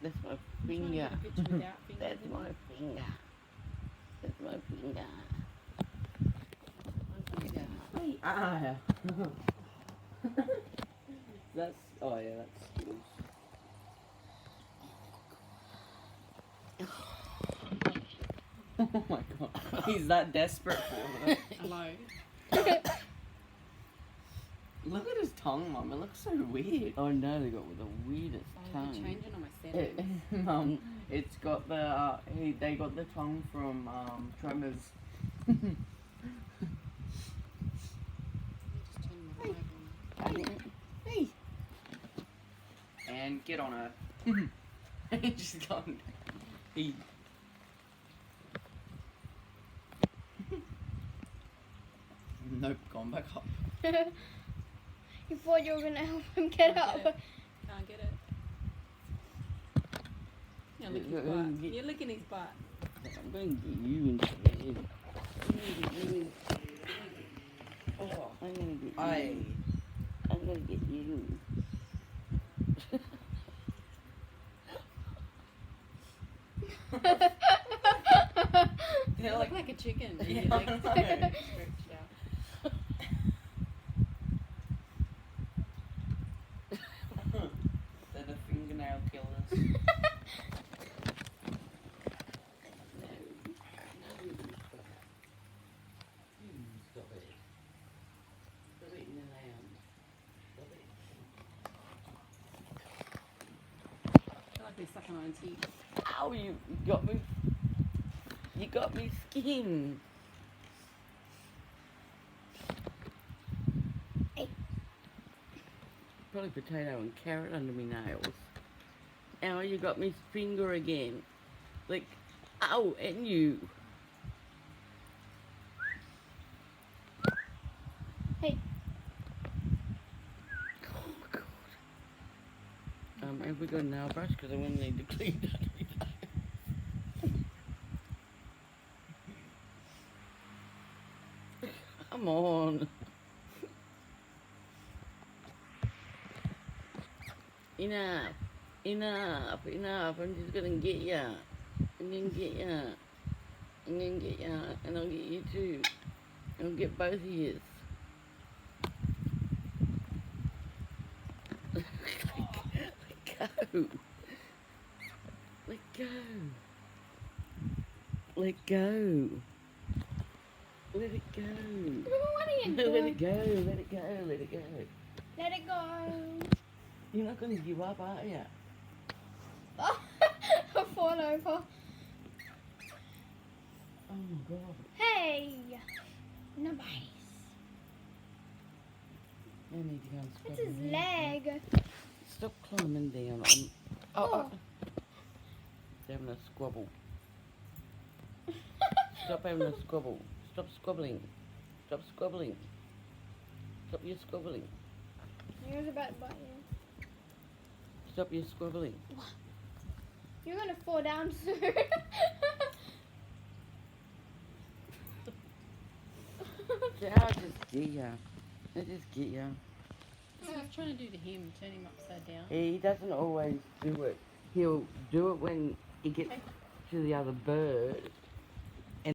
That's my I'm trying to finger. get a picture without fingers That's in my it. finger. That's my finger. My finger. Ah. That's. Oh yeah, that's Skittles. Oh my god. He's that desperate for it. Hello. Look at his tongue, Mum. It looks so weird. Oh no, they got the weirdest Oh, they're tongue. changing on my settings. Mum, it's got the. They got the tongue from Tremors. Just turn my live on. Hey. And get on her. Just gone. He. Nope, gone back up. You thought you were gonna help him get Can't up. get it. Can't get it. You're licking his butt. You're licking his butt. I'm going to get you instead. I'm going to get you. Oh, I'm going to get you. I. I'm going to get you. You They're look like. like a chicken. Yeah, Your legs I are know. stretched out. They're the fingernail killers. Stop it. Stop eating the lamb. Stop it. I feel like they're sucking on his teeth. Ow, you got me. You got me skin. Probably potato and carrot under me nails. Ow, you got me finger again. Like, ow, and you. Hey. Oh, God. Have we got a nail brush? Because I'm going to need to clean that. Come on. Enough. Enough. Enough. I'm just gonna get ya. I'm gonna get ya. I'm gonna get ya. And I'll get you too. I'll get both of yous. Let go. Let go. Let go. Let it go. What are you Let doing? it go. Let it go. Let it go. Let it go. You're not gonna give up, are you? Oh, I fall over. Oh my God. Hey. Nice. I need to go and scrub It's his my hair. leg. Stop climbing down. Oh. He's having a squabble. Stop having a squabble. Stop squabbling. Stop squabbling. Stop your squabbling. He was about to bite you. Stop your squabbling. You're gonna fall down soon. I'll just get ya. I'll just get ya. So I was trying to do to him, turn him upside down. He doesn't always do it. He'll do it when he gets to the other bird.